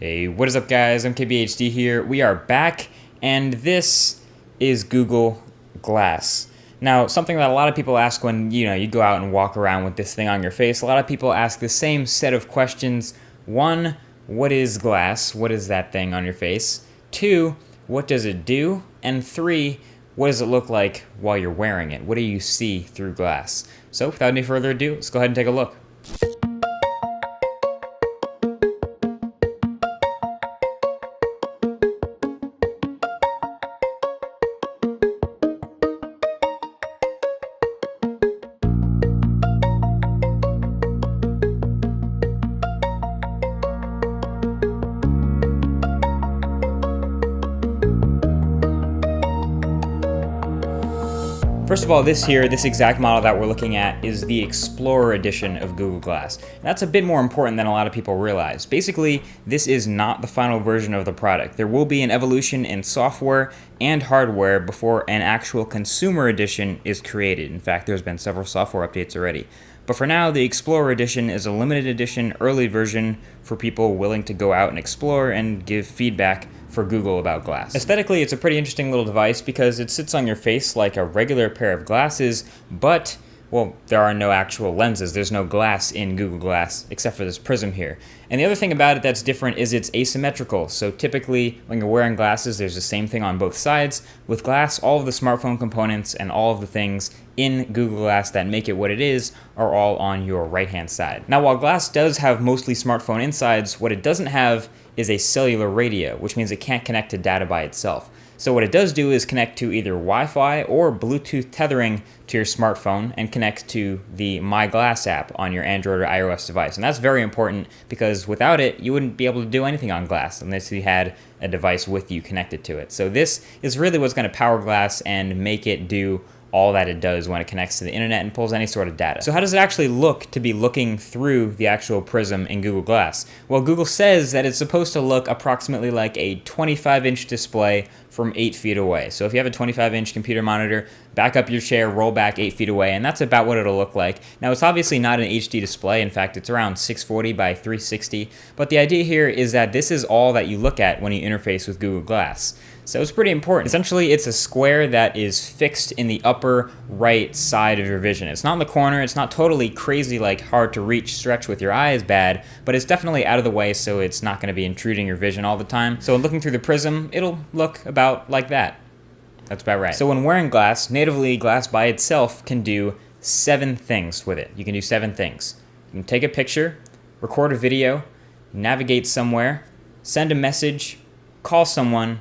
Hey, what is up guys? I'm KBHD here. We are back, and this is Google Glass. Now, something that a lot of people ask when, you go out and walk around with this thing on your face, a lot of people ask the same set of questions. One, what is glass? What is that thing on your face? Two, what does it do? And three, what does it look like while you're wearing it? What do you see through glass? So, without any further ado, let's go ahead and take a look. First of all, this exact model that we're looking at is the Explorer edition of Google Glass. That's a bit more important than a lot of people realize. Basically, this is not the final version of the product. There will be an evolution in software and hardware before an actual consumer edition is created. In fact, there's been several software updates already. But for now, the Explorer edition is a limited edition early version for people willing to go out and explore and give feedback for Google about Glass. Aesthetically, it's a pretty interesting little device because it sits on your face like a regular pair of glasses, but, well, there are no actual lenses. There's no glass in Google Glass except for this prism here. And the other thing about it that's different is it's asymmetrical. So typically, when you're wearing glasses, there's the same thing on both sides. With Glass, all of the smartphone components and all of the things in Google Glass that make it what it is are all on your right-hand side. Now, while Glass does have mostly smartphone insides, what it doesn't have is a cellular radio, which means it can't connect to data by itself. So what it does do is connect to either Wi-Fi or Bluetooth tethering to your smartphone and connect to the My Glass app on your Android or iOS device. And that's very important because without it, you wouldn't be able to do anything on Glass unless you had a device with you connected to it. So this is really what's going to power Glass and make it do all that it does when it connects to the internet and pulls any sort of data. So how does it actually look to be looking through the actual prism in Google Glass? Well, Google says that it's supposed to look approximately like a 25-inch display from 8 feet away. So if you have a 25-inch computer monitor, back up your chair, roll back 8 feet away, and that's about what it'll look like. Now, it's obviously not an HD display. In fact, it's around 640 by 360. But the idea here is that this is all that you look at when you interface with Google Glass. So it's pretty important. Essentially, it's a square that is fixed in the upper right side of your vision. It's not in the corner. It's not totally crazy, like hard to reach, stretch with your eyes bad, but it's definitely out of the way, so it's not going to be intruding your vision all the time. So when looking through the prism, it'll look about like that. That's about right. So when wearing Glass, natively, Glass by itself can do 7 things with it. You can do 7 things. You can take a picture, record a video, navigate somewhere, send a message, call someone,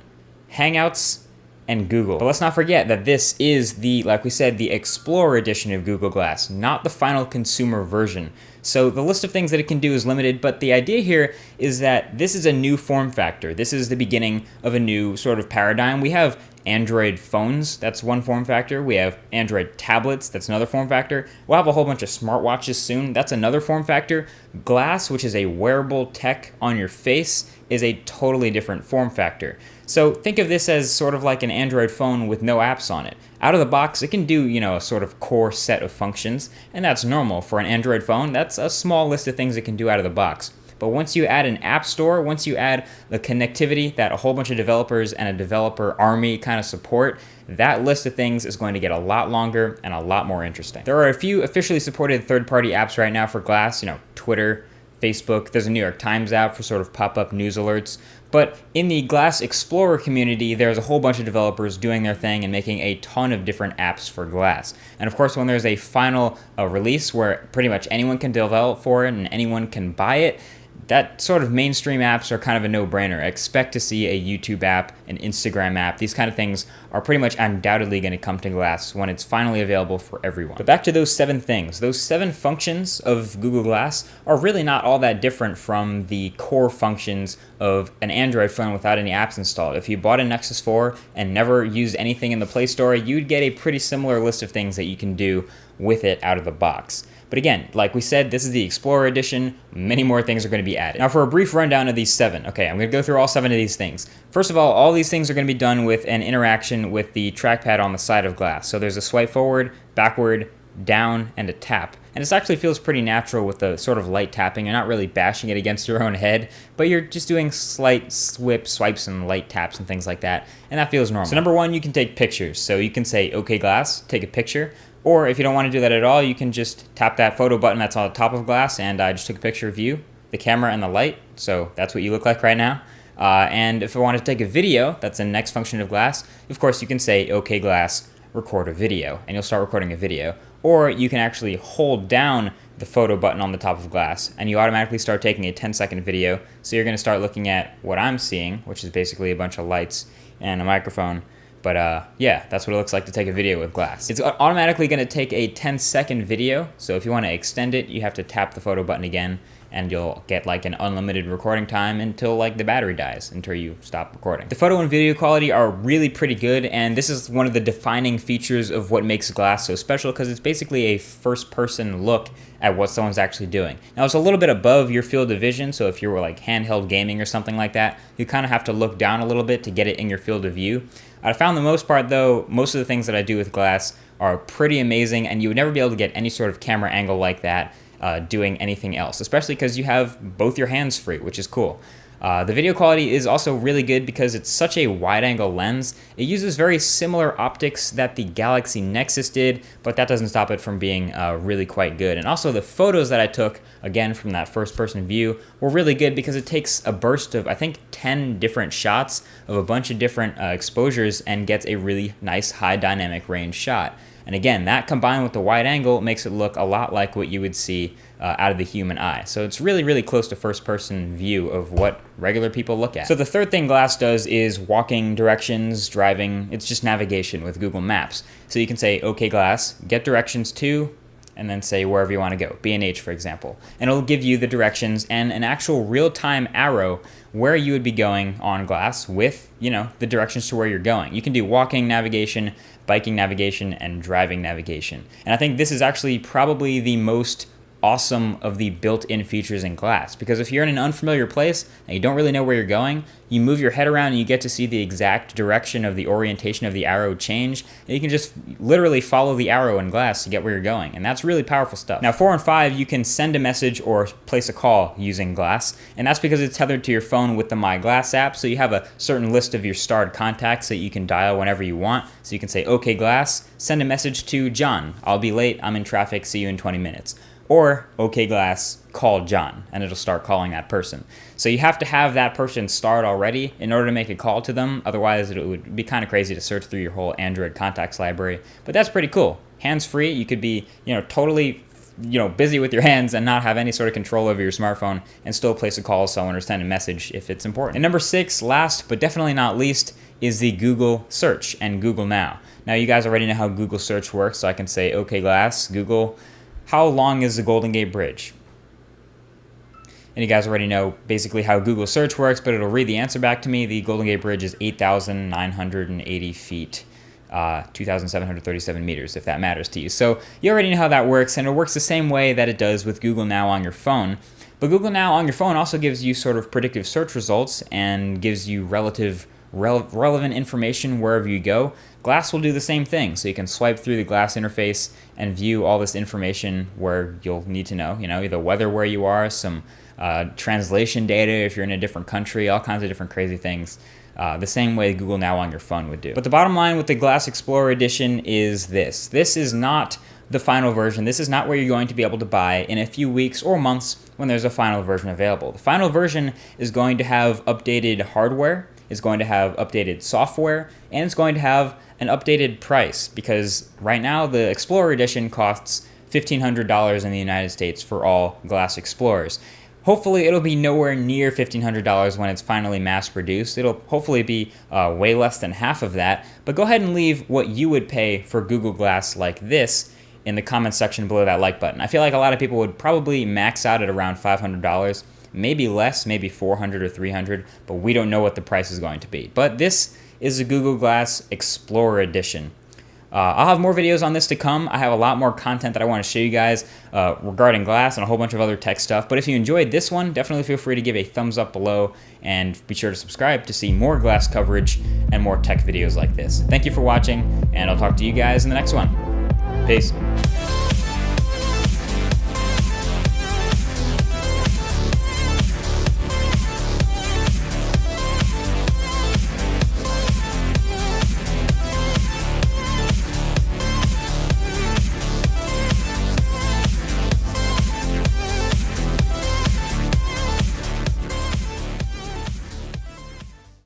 Hangouts, and Google. But let's not forget that this is like we said, the Explorer edition of Google Glass, not the final consumer version. So the list of things that it can do is limited, but the idea here is that this is a new form factor. This is the beginning of a new sort of paradigm. We have Android phones, that's one form factor. We have Android tablets, that's another form factor. We'll have a whole bunch of smartwatches soon, that's another form factor. Glass, which is a wearable tech on your face, is a totally different form factor. So think of this as sort of like an Android phone with no apps on it. Out of the box, it can do, a sort of core set of functions, and that's normal for an Android phone. That's a small list of things it can do out of the box. But once you add an app store, once you add the connectivity that a whole bunch of developers and a developer army kind of support, that list of things is going to get a lot longer and a lot more interesting. There are a few officially supported third-party apps right now for Glass, Twitter, Facebook. There's a New York Times app for sort of pop-up news alerts. But in the Glass Explorer community, there's a whole bunch of developers doing their thing and making a ton of different apps for Glass. And of course, when there's a final release where pretty much anyone can develop for it and anyone can buy it, that sort of mainstream apps are kind of a no-brainer. Expect to see a YouTube app, an Instagram app. These kind of things are pretty much undoubtedly going to come to Glass when it's finally available for everyone. But back to those 7 things. Those 7 functions of Google Glass are really not all that different from the core functions of an Android phone without any apps installed. If you bought a Nexus 4 and never used anything in the Play Store, you'd get a pretty similar list of things that you can do with it out of the box. But again, like we said, this is the Explorer edition. Many more things are going to be added. Now for a brief rundown of these 7. Okay, I'm going to go through all 7 of these things. First of all these things are going to be done with an interaction with the trackpad on the side of Glass. So there's a swipe forward, backward, down, and a tap. and it actually feels pretty natural with the sort of light tapping. You're not really bashing it against your own head, but you're just doing slight swipes and light taps and things like that, and that feels normal. So number one, you can take pictures. So you can say, okay glass, take a picture. Or if you don't want to do that at all, you can just tap that photo button that's on the top of glass, and I just took a picture of you, the camera, and the light. So that's what you look like right now. And if I want to take a video, that's the next function of glass. Of course, you can say, okay glass, record a video, and you'll start recording a video. Or you can actually hold down the photo button on the top of glass, and you automatically start taking a 10-second video. So you're going to start looking at what I'm seeing, which is basically a bunch of lights and a microphone. But yeah, that's what it looks like to take a video with glass. It's automatically going to take a 10-second video, so if you want to extend it, you have to tap the photo button again, and you'll get like an unlimited recording time until like the battery dies, until you stop recording. The photo and video quality are really pretty good, and this is one of the defining features of what makes glass so special, because it's basically a first-person look at what someone's actually doing. Now, it's a little bit above your field of vision, so if you were like handheld gaming or something like that, you kind of have to look down a little bit to get it in your field of view. I found the most part though, most of the things that I do with glass are pretty amazing, and you would never be able to get any sort of camera angle like that doing anything else, especially because you have both your hands free, which is cool. The video quality is also really good because it's such a wide-angle lens. It uses very similar optics that the Galaxy Nexus did, but that doesn't stop it from being really quite good. And also the photos that I took, again from that first-person view, were really good because it takes a burst of, I think, 10 different shots of a bunch of different exposures and gets a really nice high dynamic range shot. And again, that combined with the wide angle makes it look a lot like what you would see out of the human eye. So it's really, really close to first-person view of what regular people look at. So the third thing glass does is walking directions, driving. It's just navigation with Google Maps. So you can say, okay glass, get directions to, and then say wherever you want to go, B&H for example. And it'll give you the directions and an actual real-time arrow where you would be going on glass with, you know, the directions to where you're going. You can do walking navigation, biking navigation, and driving navigation. And I think this is actually probably the most awesome of the built-in features in glass, because if you're in an unfamiliar place and you don't really know where you're going, you move your head around and you get to see the exact direction of the orientation of the arrow change, and you can just literally follow the arrow in glass to get where you're going, and that's really powerful stuff. Now 4 and 5, you can send a message or place a call using glass, and that's because it's tethered to your phone with the My Glass app, so you have a certain list of your starred contacts that you can dial whenever you want. So you can say, okay glass, send a message to John, I'll be late, I'm in traffic, see you in 20 minutes. Or, okay glass, call John, and it'll start calling that person. So you have to have that person starred already in order to make a call to them, otherwise it would be kind of crazy to search through your whole Android contacts library. But that's pretty cool. Hands-free, you could be, totally, busy with your hands and not have any sort of control over your smartphone and still place a call to someone or send a message if it's important. And number 6, last but definitely not least, is the Google Search and Google Now. Now you guys already know how Google Search works, so I can say, okay glass, Google, how long is the Golden Gate Bridge? And you guys already know basically how Google Search works, but it'll read the answer back to me. The Golden Gate Bridge is 8,980 feet, 2,737 meters, if that matters to you. So you already know how that works, and it works the same way that it does with Google Now on your phone. But Google Now on your phone also gives you sort of predictive search results and gives you relevant information wherever you go. Glass will do the same thing, so you can swipe through the Glass interface and view all this information where you'll need to know, the weather where you are, some translation data if you're in a different country, all kinds of different crazy things, the same way Google Now on your phone would do. But the bottom line with the Glass Explorer Edition is this. This is not the final version. This is not where you're going to be able to buy in a few weeks or months when there's a final version available. The final version is going to have updated hardware, it's going to have updated software, and it's going to have an updated price, because right now the Explorer Edition costs $1,500 in the United States for all Glass Explorers. Hopefully it'll be nowhere near $1,500 when it's finally mass produced. It'll hopefully be way less than half of that, but go ahead and leave what you would pay for Google Glass like this in the comments section below that like button. I feel like a lot of people would probably max out at around $500, maybe less, maybe $400 or $300, but we don't know what the price is going to be. But this is a Google Glass Explorer Edition. I'll have more videos on this to come. I have a lot more content that I want to show you guys regarding glass and a whole bunch of other tech stuff. But if you enjoyed this one, definitely feel free to give a thumbs up below and be sure to subscribe to see more glass coverage and more tech videos like this. Thank you for watching, and I'll talk to you guys in the next one. Peace.